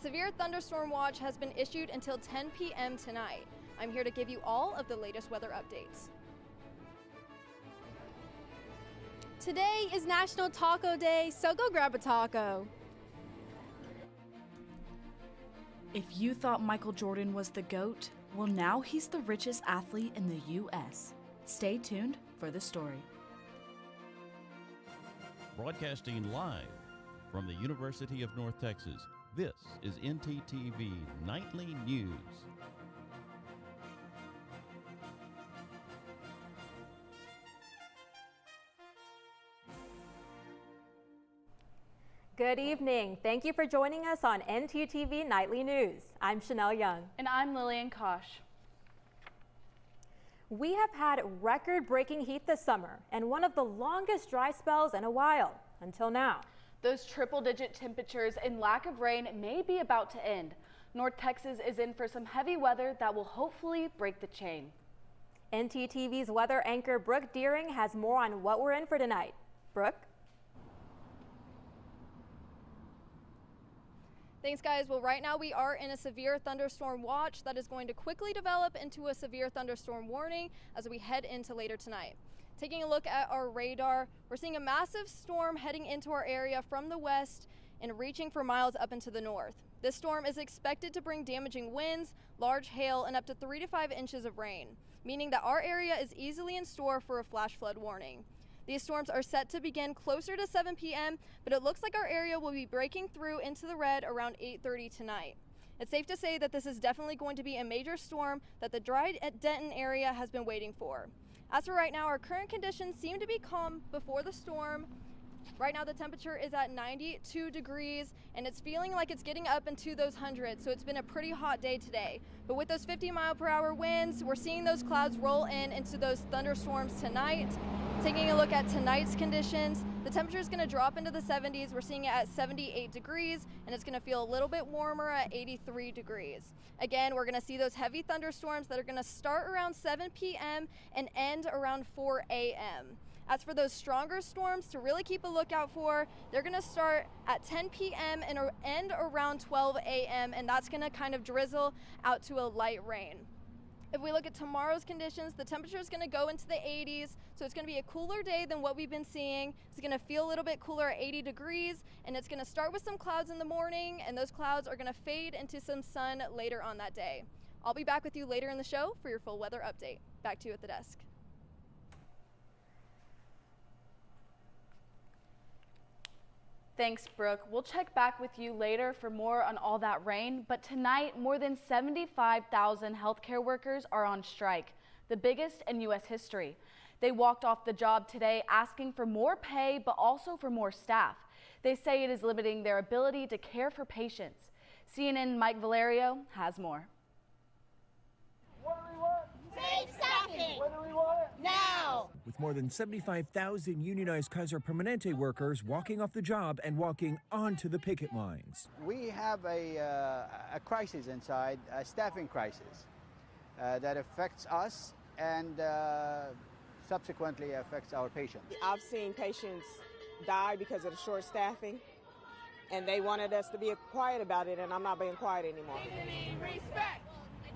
severe thunderstorm watch has been issued until 10 p.m. tonight. I'm here to give you all of the latest weather updates. Today is National Taco Day, so go grab a taco. If you thought Michael Jordan was the GOAT, well, now he's the richest athlete in the U.S. Stay tuned for the story. Broadcasting live from the University of North Texas, this is ntTV Nightly News. Good evening. Thank you for joining us on ntTV Nightly News. I'm Chanel Young. And I'm Lillian Kosh. We have had record-breaking heat this summer and one of the longest dry spells in a while, until now. Those triple-digit temperatures and lack of rain may be about to end. North Texas is in for some heavy weather that will hopefully break the chain. ntTV's weather anchor Brooke Deering has more on what we're in for tonight. Brooke? Thanks, guys. Well, right now we are in a severe thunderstorm watch that is going to quickly develop into a severe thunderstorm warning as we head into later tonight. Taking a look at our radar, we're seeing a massive storm heading into our area from the west and reaching for miles up into the north. This storm is expected to bring damaging winds, large hail, and up to 3 to 5 inches of rain, meaning that our area is easily in store for a flash flood warning. These storms are set to begin closer to 7 p.m., but it looks like our area will be breaking through into the red around 8:30 tonight. It's safe to say that this is definitely going to be a major storm that the dry Denton area has been waiting for. As for right now, our current conditions seem to be calm before the storm. Right now the temperature is at 92 degrees and it's feeling like it's getting up into those hundreds, so it's been a pretty hot day today. But with those 50-mile-per-hour winds, we're seeing those clouds roll into those thunderstorms tonight. Taking a look at tonight's conditions, the temperature is going to drop into the 70s. We're seeing it at 78 degrees and it's going to feel a little bit warmer at 83 degrees. Again, we're going to see those heavy thunderstorms that are going to start around 7 p.m. and end around 4 a.m. As for those stronger storms to really keep a lookout for, they're going to start at 10 p.m. and end around 12 a.m. and that's going to kind of drizzle out to a light rain. If we look at tomorrow's conditions, the temperature is going to go into the 80s, so it's going to be a cooler day than what we've been seeing. It's going to feel a little bit cooler at 80 degrees, and it's going to start with some clouds in the morning, and those clouds are going to fade into some sun later on that day. I'll be back with you later in the show for your full weather update. Back to you at the desk. Thanks, Brooke. We'll check back with you later for more on all that rain, but tonight more than 75,000 healthcare workers are on strike, the biggest in U.S. history. They walked off the job today asking for more pay, but also for more staff. They say it is limiting their ability to care for patients. CNN Mike Valerio has more. What do we want? Safe staffing! When do we want it? Now! With more than 75,000 unionized Kaiser Permanente workers walking off the job and walking onto the picket lines. We have a crisis inside, a staffing crisis that affects us and subsequently affects our patients. I've seen patients die because of the short staffing, and they wanted us to be quiet about it, and I'm not being quiet anymore. Respect!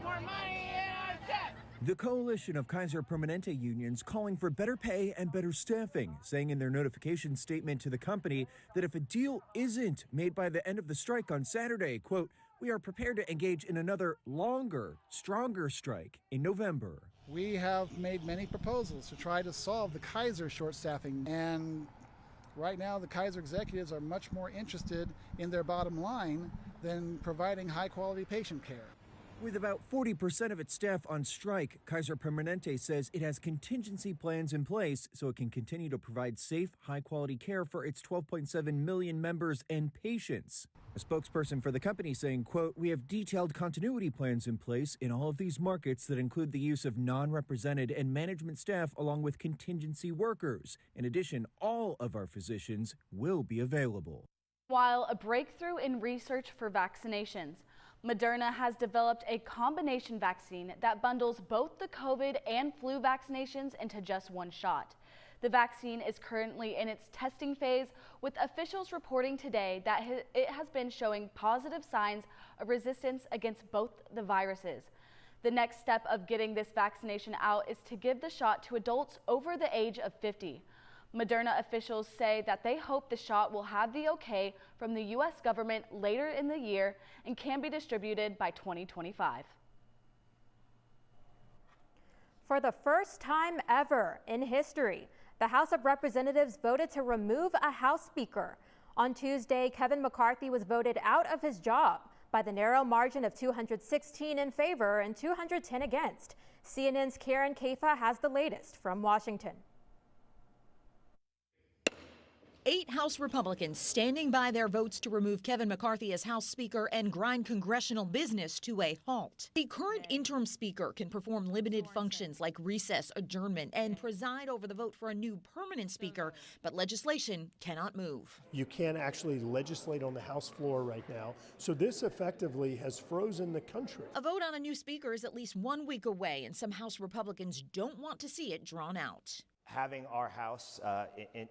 More money in our check! The coalition of Kaiser Permanente unions calling for better pay and better staffing, saying in their notification statement to the company that if a deal isn't made by the end of the strike on Saturday, quote, we are prepared to engage in another longer, stronger strike in November. We have made many proposals to try to solve the Kaiser short staffing, and right now the Kaiser executives are much more interested in their bottom line than providing high quality patient care. With about 40% of its staff on strike, Kaiser Permanente says it has contingency plans in place so it can continue to provide safe, high-quality care for its 12.7 million members and patients. A spokesperson for the company saying, quote, we have detailed continuity plans in place in all of these markets that include the use of non-represented and management staff along with contingency workers. In addition, all of our physicians will be available. While a breakthrough in research for vaccinations, Moderna has developed a combination vaccine that bundles both the COVID and flu vaccinations into just one shot. The vaccine is currently in its testing phase, with officials reporting today that it has been showing positive signs of resistance against both the viruses. The next step of getting this vaccination out is to give the shot to adults over the age of 50. Moderna officials say that they hope the shot will have the okay from the U.S. government later in the year and can be distributed by 2025. For the first time ever in history, the House of Representatives voted to remove a House Speaker. On Tuesday, Kevin McCarthy was voted out of his job by the narrow margin of 216 in favor and 210 against. CNN's Karen Kaifa has the latest from Washington. 8 House Republicans standing by their votes to remove Kevin McCarthy as House Speaker and grind congressional business to a halt. The current interim Speaker can perform limited functions like recess, adjournment, and preside over the vote for a new permanent Speaker, but legislation cannot move. You can't actually legislate on the House floor right now, so this effectively has frozen the country. A vote on a new Speaker is at least 1 week away, and some House Republicans don't want to see it drawn out. Having our House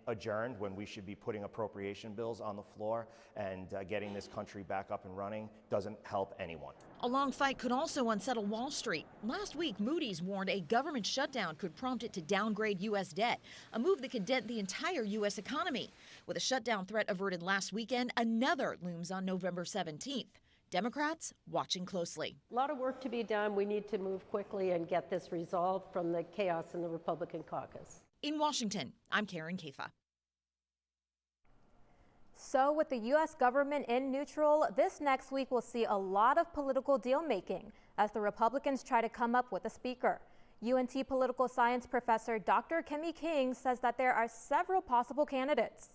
adjourned when we should be putting appropriation bills on the floor and getting this country back up and running doesn't help anyone. A long fight could also unsettle Wall Street. Last week, Moody's warned a government shutdown could prompt it to downgrade U.S. debt, a move that could dent the entire U.S. economy. With a shutdown threat averted last weekend, another looms on November 17th. Democrats watching closely. A lot of work to be done. We need to move quickly and get this resolved from the chaos in the Republican caucus. In Washington, I'm Karen Kaifa. So with the U.S. government in neutral, this next week will see a lot of political deal-making as the Republicans try to come up with a speaker. UNT political science professor Dr. Kimmy King says that there are several possible candidates.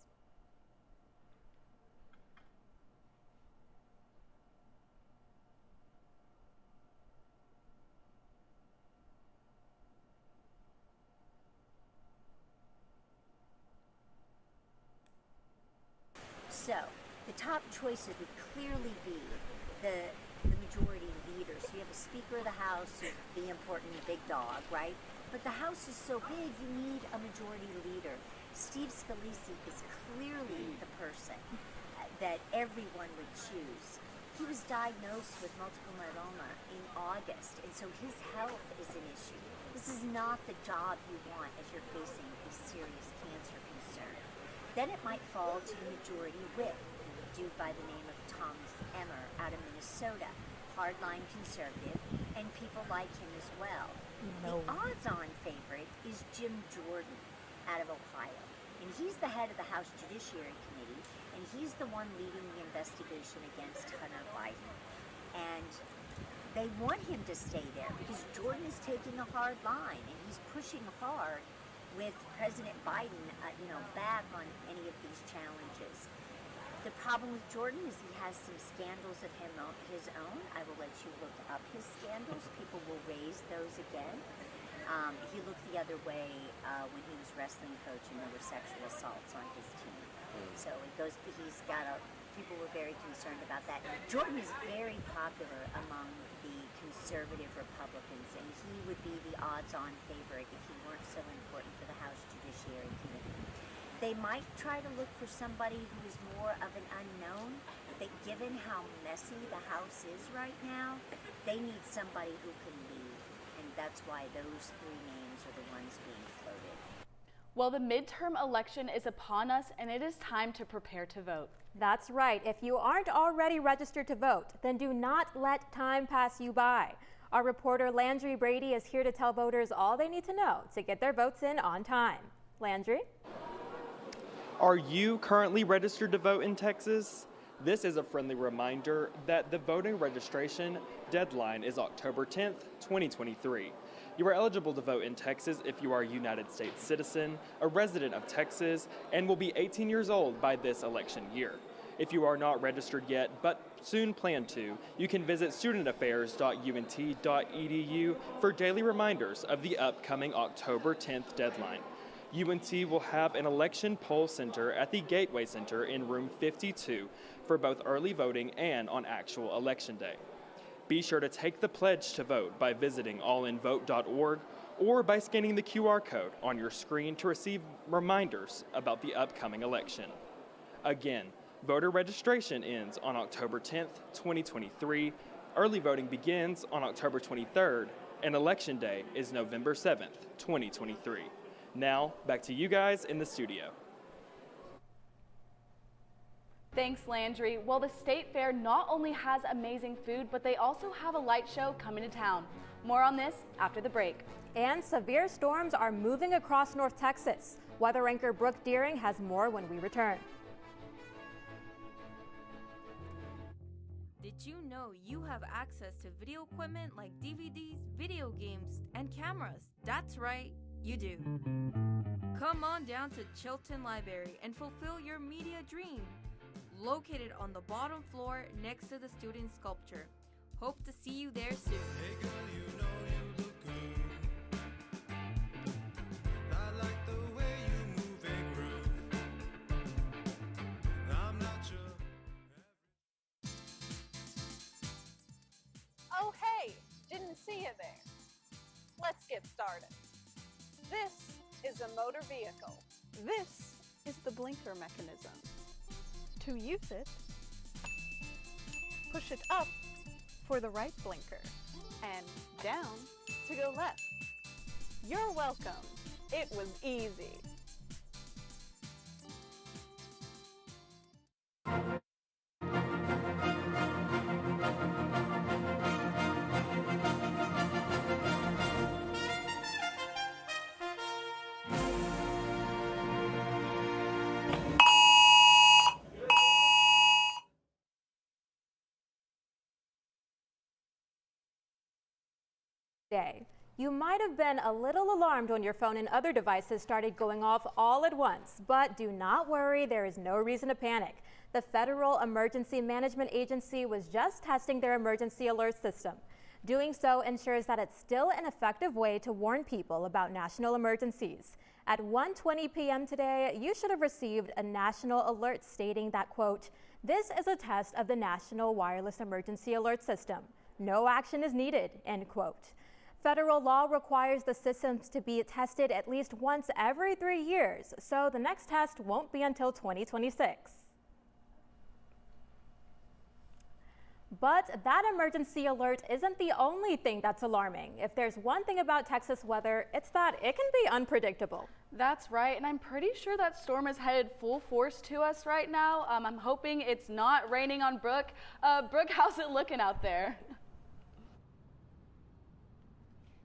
So, the top choices would clearly be the majority leader. So you have a Speaker of the House, who's the important big dog, right? But the House is so big, you need a majority leader. Steve Scalise is clearly the person that everyone would choose. He was diagnosed with multiple myeloma in August, and so his health is an issue. This is not the job you want as you're facing a serious cancer concern. Then it might fall to the majority whip, due by the name of Thomas Emmer out of Minnesota, hardline conservative, and people like him as well. No. The odds-on favorite is Jim Jordan out of Ohio, and he's the head of the House Judiciary Committee, and he's the one leading the investigation against Hunter Biden. And they want him to stay there because Jordan is taking a hard line, and he's pushing hard with President Biden, back on any of these challenges. The problem with Jordan is he has some scandals of his own. I will let you look up his scandals. People will raise those again. He looked the other way when he was wrestling coach and there were sexual assaults on his team. So people were very concerned about that. Jordan is very popular among the conservative Republicans, and he would be the odds-on favorite if he weren't so important for the House Judiciary Committee. They might try to look for somebody who is more of an unknown, but given how messy the House is right now, they need somebody who can lead, and that's why those 3 names are the ones being floated. Well, the midterm election is upon us, and it is time to prepare to vote. That's right. If you aren't already registered to vote, then do not let time pass you by. Our reporter Landry Brady is here to tell voters all they need to know to get their votes in on time. Landry? Are you currently registered to vote in Texas? This is a friendly reminder that the voting registration deadline is October 10th, 2023. You are eligible to vote in Texas if you are a United States citizen, a resident of Texas, and will be 18 years old by this election year. If you are not registered yet, but soon plan to, you can visit studentaffairs.unt.edu for daily reminders of the upcoming October 10th deadline. UNT will have an election poll center at the Gateway Center in room 52 for both early voting and on actual election day. Be sure to take the pledge to vote by visiting allinvote.org or by scanning the QR code on your screen to receive reminders about the upcoming election. Again, voter registration ends on October 10th, 2023. Early voting begins on October 23rd, and Election Day is November 7th, 2023. Now, back to you guys in the studio. Thanks, Landry. Well, the State Fair not only has amazing food, but they also have a light show coming to town. More on this after the break. And severe storms are moving across North Texas. Weather anchor Brooke Deering has more when we return. Did you know you have access to video equipment like DVDs, video games, and cameras? That's right, you do. Come on down to Chilton Library and fulfill your media dream. Located on the bottom floor next to the student sculpture. Hope to see you there soon. Hey girl, you know you look good. I like the way you move and groove. I'm not sure. Oh hey, didn't see you there. Let's get started. This is a motor vehicle. This is the blinker mechanism. To use it, push it up for the right blinker and down to go left. You're welcome. It was easy. Day. You might have been a little alarmed when your phone and other devices started going off all at once, but do not worry, there is no reason to panic. The Federal Emergency Management Agency was just testing their emergency alert system. Doing so ensures that it's still an effective way to warn people about national emergencies. At 1:20 p.m. today, you should have received a national alert stating that, quote, "This is a test of the National Wireless Emergency Alert System. No action is needed," end quote. Federal law requires the systems to be tested at least once every 3 years, so the next test won't be until 2026. But that emergency alert isn't the only thing that's alarming. If there's one thing about Texas weather, it's that it can be unpredictable. That's right, and I'm pretty sure that storm is headed full force to us right now. I'm hoping it's not raining on Brooke. Brooke, how's it looking out there?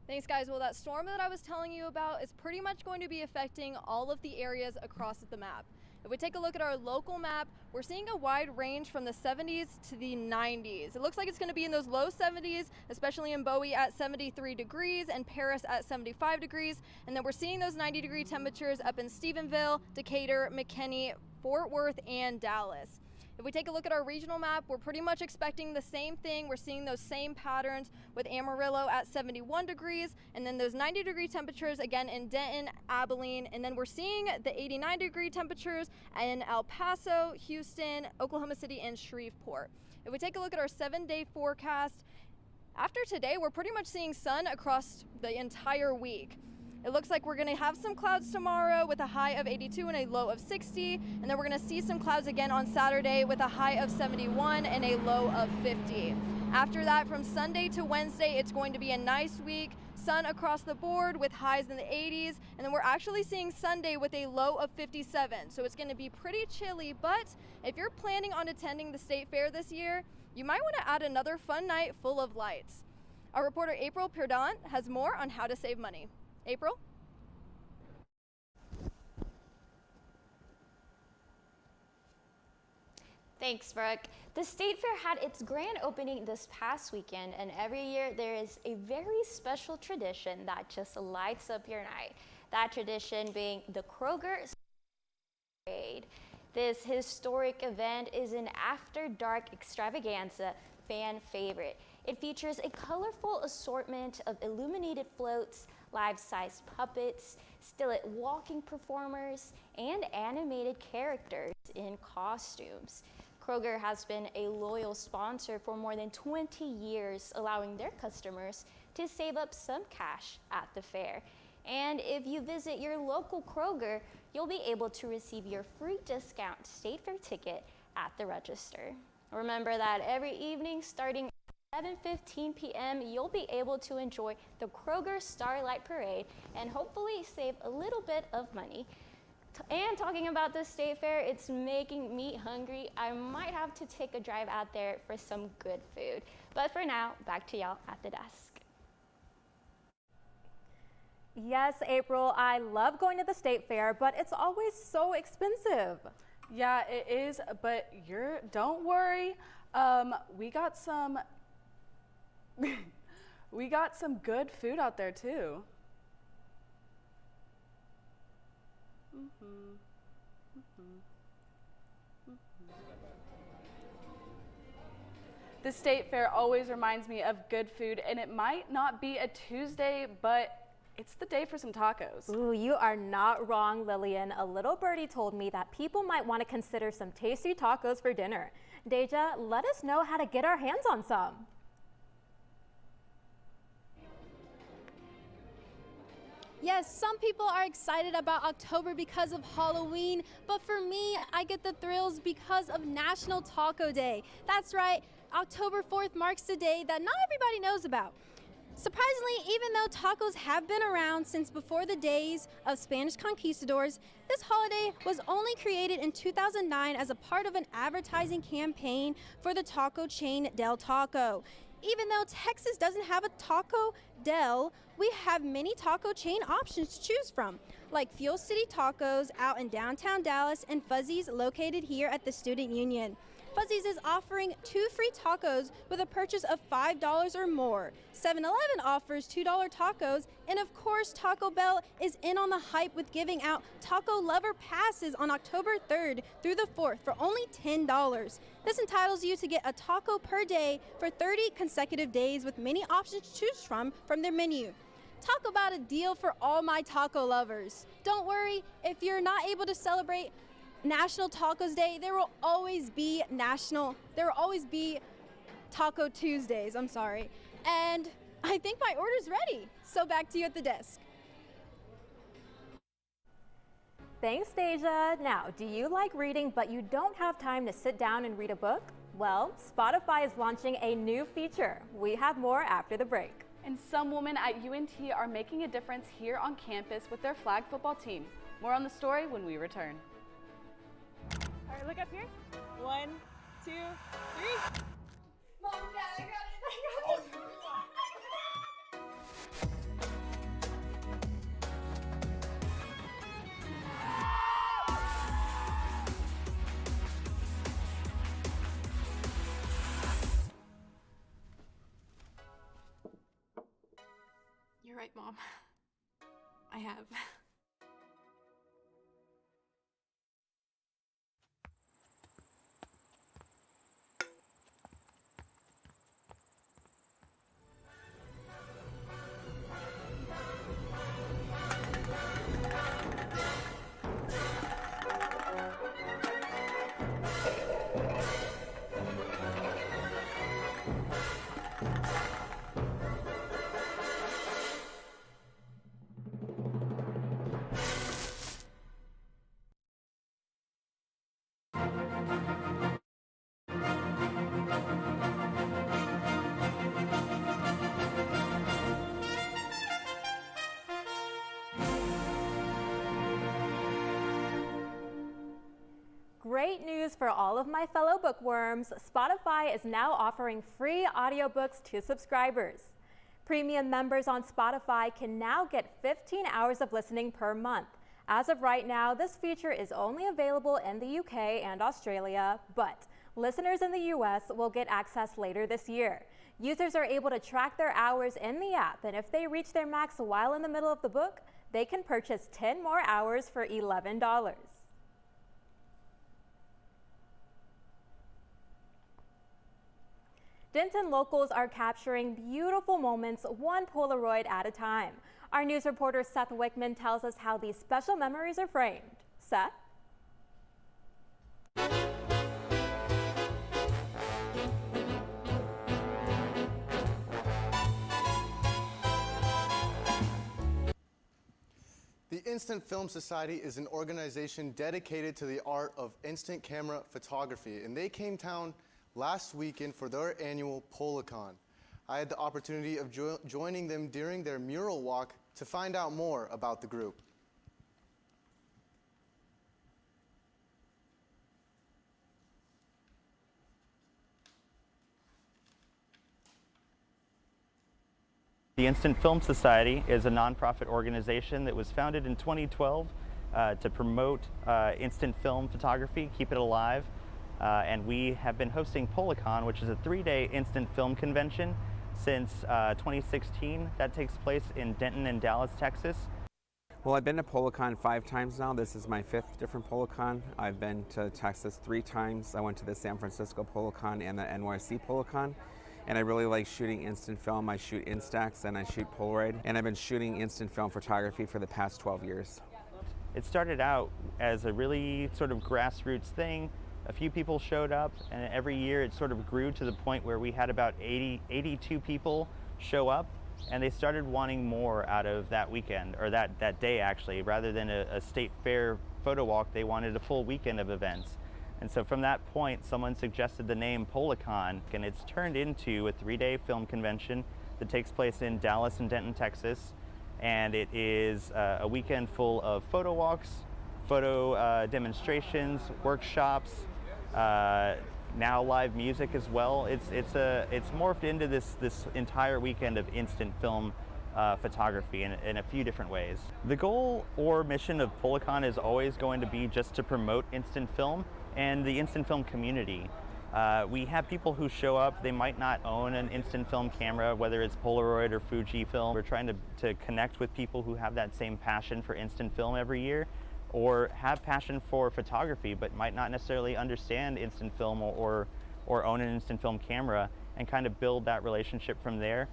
Thanks, guys. Well, that storm that I was telling you about is pretty much going to be affecting all of the areas across the map. If we take a look at our local map, we're seeing a wide range from the 70s to the 90s. It looks like it's going to be in those low 70s, especially in Bowie at 73 degrees and Paris at 75 degrees. And then we're seeing those 90-degree temperatures up in Stephenville, Decatur, McKinney, Fort Worth, and Dallas. If we take a look at our regional map, we're pretty much expecting the same thing. We're seeing those same patterns with Amarillo at 71 degrees, and then those 90-degree temperatures again in Denton, Abilene, and then we're seeing the 89-degree temperatures in El Paso, Houston, Oklahoma City, and Shreveport. If we take a look at our 7-day forecast, after today, we're pretty much seeing sun across the entire week. It looks like we're going to have some clouds tomorrow with a high of 82 and a low of 60. And then we're going to see some clouds again on Saturday with a high of 71 and a low of 50. After that, from Sunday to Wednesday, it's going to be a nice week. Sun across the board with highs in the 80s. And then we're actually seeing Sunday with a low of 57. So it's going to be pretty chilly. But if you're planning on attending the State Fair this year, you might want to add another fun night full of lights. Our reporter April Perdant has more on how to save money. April? Thanks, Brooke. The State Fair had its grand opening this past weekend, and every year there is a very special tradition that just lights up your night. That tradition being the Kroger Parade. This historic event is an after-dark extravaganza fan favorite. It features a colorful assortment of illuminated floats, life-size puppets, still-it walking performers, and animated characters in costumes. Kroger has been a loyal sponsor for more than 20 years, allowing their customers to save up some cash at the fair. And if you visit your local Kroger, you'll be able to receive your free discount State Fair ticket at the register. Remember that every evening starting at 7:15 p.m. you'll be able to enjoy the Kroger Starlight Parade and hopefully save a little bit of money. And talking about the State Fair, it's making me hungry. I might have to take a drive out there for some good food. But for now, back to y'all at the desk. Yes, April, I love going to the State Fair, but it's always so expensive. Yeah, it is, but don't worry. We got some good food out there too. The State Fair always reminds me of good food, and it might not be a Tuesday, but it's the day for some tacos. Ooh, you are not wrong, Lillian. A little birdie told me that people might want to consider some tasty tacos for dinner. Deja, let us know how to get our hands on some. Yes, some people are excited about October because of Halloween, but for me, I get the thrills because of National Taco Day. That's right, October 4th marks the day that not everybody knows about. Surprisingly, even though tacos have been around since before the days of Spanish conquistadors, this holiday was only created in 2009 as a part of an advertising campaign for the taco chain Del Taco. Even though Texas doesn't have a Taco Del, we have many taco chain options to choose from, like Fuel City Tacos out in downtown Dallas and Fuzzy's located here at the Student Union. Fuzzy's is offering 2 free tacos with a purchase of $5 or more. 7-Eleven offers $2 tacos, and of course Taco Bell is in on the hype with giving out Taco Lover Passes on October 3rd through the 4th for only $10. This entitles you to get a taco per day for 30 consecutive days with many options to choose from their menu. Talk about a deal for all my taco lovers. Don't worry, if you're not able to celebrate National Tacos Day, there will always be Taco Tuesdays, And I think my order's ready. So back to you at the desk. Thanks, Deja. Now, do you like reading but you don't have time to sit down and read a book? Well, Spotify is launching a new feature. We have more after the break. And some women at UNT are making a difference here on campus with their flag football team. More on the story when we return. All right, look up here. 1, 2, 3. Mom, Dad, I got it. You're right, Mom. I have. Great news for all of my fellow bookworms. Spotify is now offering free audiobooks to subscribers. Premium members on Spotify can now get 15 hours of listening per month. As of right now, this feature is only available in the UK and Australia, but listeners in the US will get access later this year. Users are able to track their hours in the app, and if they reach their max while in the middle of the book, they can purchase 10 more hours for $11. Denton locals are capturing beautiful moments one Polaroid at a time. Our news reporter Seth Wickman tells us how these special memories are framed. Seth? Instant Film Society is an organization dedicated to the art of instant camera photography, and they came town last weekend for their annual Polacon. I had the opportunity of joining them during their mural walk to find out more about the group. The Instant Film Society is a nonprofit organization that was founded in 2012 to promote instant film photography, keep it alive. And we have been hosting Polacon, which is a 3-day instant film convention since 2016. That takes place in Denton and Dallas, Texas. Well, I've been to Polacon 5 times now. This is my 5th different Polacon. I've been to Texas 3 times. I went to the San Francisco Polacon and the NYC Polacon. And I really like shooting instant film. I shoot Instax and I shoot Polaroid. And I've been shooting instant film photography for the past 12 years. It started out as a really sort of grassroots thing. A few people showed up, and every year it sort of grew to the point where we had about 82 people show up, and they started wanting more out of that weekend, or that day actually. Rather than a state fair photo walk, they wanted a full weekend of events. And so from that point, someone suggested the name Polacon, and it's turned into a 3-day film convention that takes place in Dallas and Denton, Texas. And it is a weekend full of photo walks, photo demonstrations, workshops, now live music as well. It's morphed into this entire weekend of instant film photography in a few different ways. The goal or mission of Polacon is always going to be just to promote instant film and the instant film community. We have people who show up, they might not own an instant film camera, whether it's Polaroid or Fujifilm. We're trying to connect with people who have that same passion for instant film every year, or have passion for photography but might not necessarily understand instant film or own an instant film camera, and kind of build that relationship from there.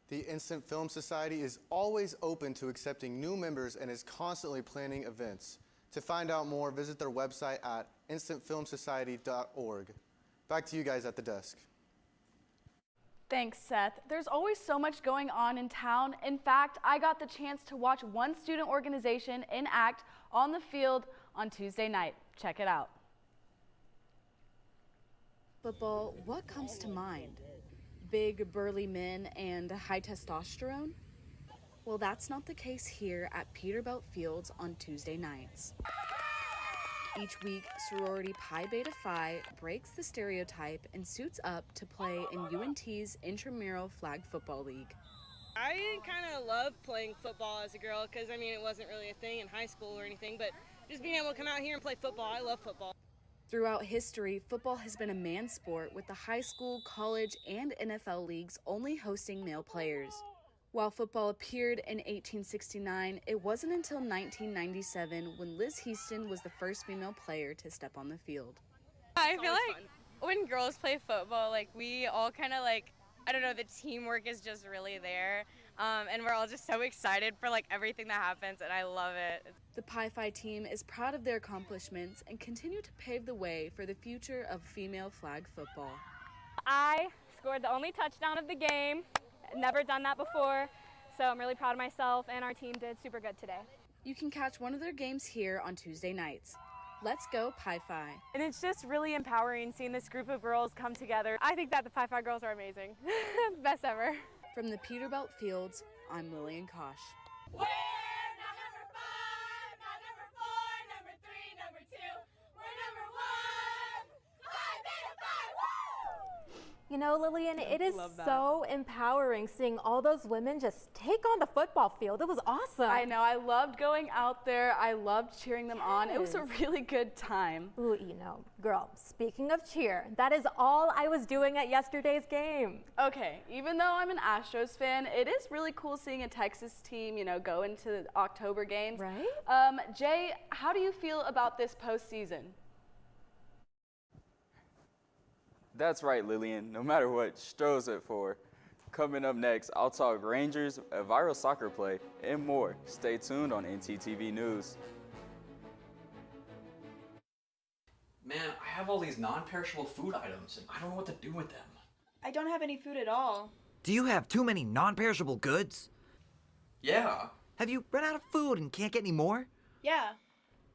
The Instant Film Society is always open to accepting new members and is constantly planning events. To find out more, visit their website at instantfilmsociety.org. Back to you guys at the desk. Thanks, Seth. There's always so much going on in town. In fact, I got the chance to watch one student organization enact on the field on Tuesday night. Check it out. Football, what comes to mind? Big, burly men and high testosterone? Well, that's not the case here at Peterbilt Fields on Tuesday nights. Each week, sorority Pi Beta Phi breaks the stereotype and suits up to play in UNT's intramural flag football league. I kind of love playing football as a girl because, I mean, it wasn't really a thing in high school or anything, but just being able to come out here and play football, I love football. Throughout history, football has been a man's sport, with the high school, college, and NFL leagues only hosting male players. While football appeared in 1869, it wasn't until 1997 when Liz Houston was the first female player to step on the field. I feel like when girls play football, like we all kind of like, I don't know, the teamwork is just really there. And we're all just so excited for like everything that happens, and I love it. The Pi Phi team is proud of their accomplishments and continue to pave the way for the future of female flag football. I scored the only touchdown of the game. Never done that before, so I'm really proud of myself, and our team did super good today. You can catch one of their games here on Tuesday nights. Let's go Pi Phi. And it's just really empowering seeing this group of girls come together. I think that the Pi Phi girls are amazing. Best ever. From the Peterbilt Fields, I'm Lillian Kosh. We're not number 5, not number 4, number 3, number 2. We're number 1. Phi Beta Phi, woo! You know, Lillian, it is so empowering seeing all those women just take on the football field. It was awesome. I know. I loved going out there. I loved cheering them on. It was a really good time. Ooh, you know, girl, speaking of cheer, that is all I was doing at yesterday's game. Okay, even though I'm an Astros fan, it is really cool seeing a Texas team, you know, go into the October games. Right? Jay, how do you feel about this postseason? That's right, Lillian. No matter what, Stroh's it for. Coming up next, I'll talk Rangers, a viral soccer play, and more. Stay tuned on ntTV News. Man, I have all these non-perishable food items, and I don't know what to do with them. I don't have any food at all. Do you have too many non-perishable goods? Yeah, Have you run out of food and can't get any more? Yeah.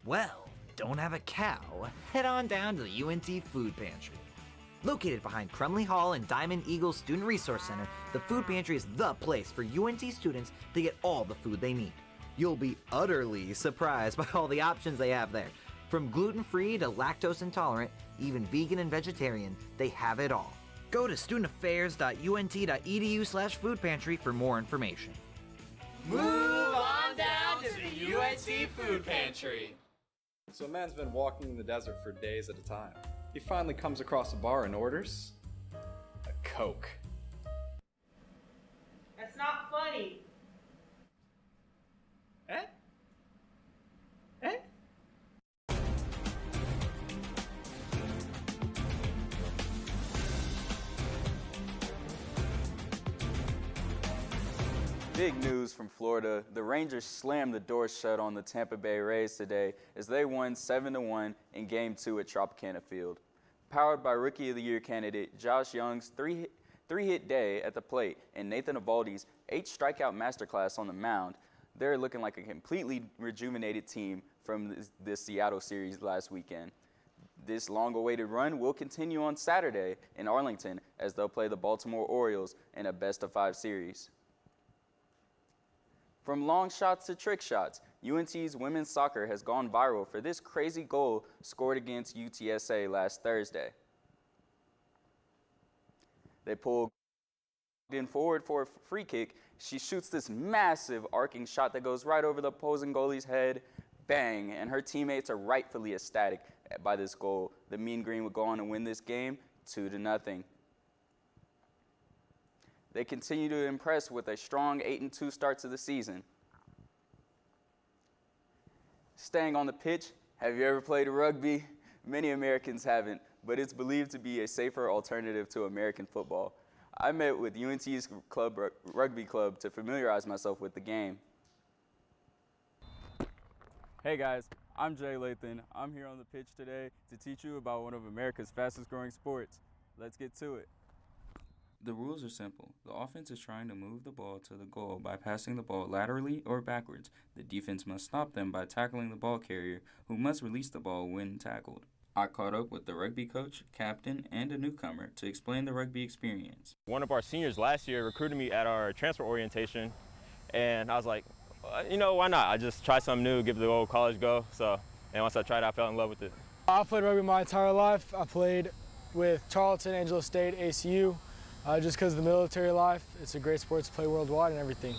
Well, don't have a cow. Head on down to the UNT Food Pantry. Located behind Crumley Hall and Diamond Eagle Student Resource Center, the Food Pantry is the place for UNT students to get all the food they need. You'll be utterly surprised by all the options they have there. From gluten-free to lactose intolerant, even vegan and vegetarian, they have it all. Go to studentaffairs.unt.edu/food pantry for more information. Move on down to the UNT Food Pantry. So a man's been walking in the desert for days at a time. He finally comes across a bar and orders a Coke. That's not funny. Eh? Eh? Big news from Florida. The Rangers slammed the door shut on the Tampa Bay Rays today as they won 7-1 in Game 2 at Tropicana Field. Powered by Rookie of the Year candidate Josh Young's three-hit day at the plate and Nathan Eovaldi's 8-strikeout masterclass on the mound, they're looking like a completely rejuvenated team from this Seattle series last weekend. This long-awaited run will continue on Saturday in Arlington as they'll play the Baltimore Orioles in a best-of-5 series. From long shots to trick shots, UNT's women's soccer has gone viral for this crazy goal scored against UTSA last Thursday. They pull in forward for a free kick. She shoots this massive arcing shot that goes right over the opposing goalie's head. Bang! And her teammates are rightfully ecstatic by this goal. The Mean Green would go on to win this game 2-0. They continue to impress with a strong 8-2 start to the season. Staying on the pitch, have you ever played rugby? Many Americans haven't, but it's believed to be a safer alternative to American football. I met with UNT's rugby club to familiarize myself with the game. Hey guys, I'm Jay Lathan. I'm here on the pitch today to teach you about one of America's fastest growing sports. Let's get to it. The rules are simple. The offense is trying to move the ball to the goal by passing the ball laterally or backwards. The defense must stop them by tackling the ball carrier, who must release the ball when tackled. I caught up with the rugby coach, captain, and a newcomer to explain the rugby experience. One of our seniors last year recruited me at our transfer orientation, and I was like, you know, why not? I just try something new, give the old college go. And once I tried it, I fell in love with it. I've played rugby my entire life. I played with Charlton, Angelo State, ACU. Just because of the military life, it's a great sport to play worldwide and everything.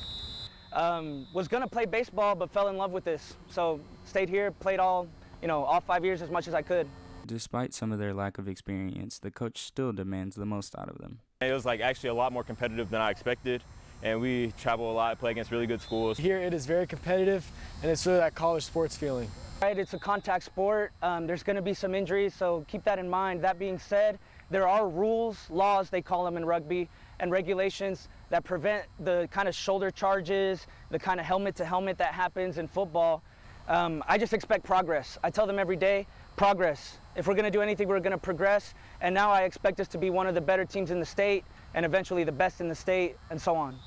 Was gonna play baseball, but fell in love with this. So stayed here, played all 5 years as much as I could. Despite some of their lack of experience, the coach still demands the most out of them. It was actually a lot more competitive than I expected, and we travel a lot, play against really good schools. Here it is very competitive, and it's really that college sports feeling. Right, it's a contact sport. There's gonna be some injuries, so keep that in mind. That being said, there are rules, laws they call them in rugby, and regulations that prevent the kind of shoulder charges, the kind of helmet to helmet that happens in football. I just expect progress. I tell them every day, progress. If we're gonna do anything, we're gonna progress. And now I expect us to be one of the better teams in the state and eventually the best in the state and so on.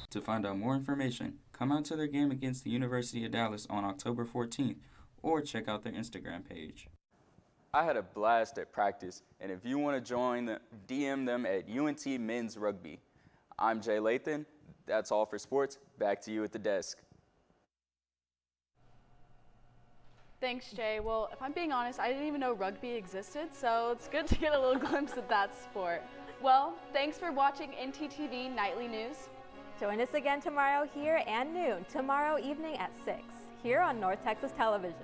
To find out more information, come out to their game against the University of Dallas on October 14th or check out their Instagram page. I had a blast at practice, and if you want to join, DM them at UNT Men's Rugby. I'm Jay Lathan. That's all for sports. Back to you at the desk. Thanks, Jay. Well, if I'm being honest, I didn't even know rugby existed, so it's good to get a little glimpse at that sport. Well, thanks for watching ntTV Nightly News. Join us again tomorrow here and noon, tomorrow evening at 6, here on North Texas Television.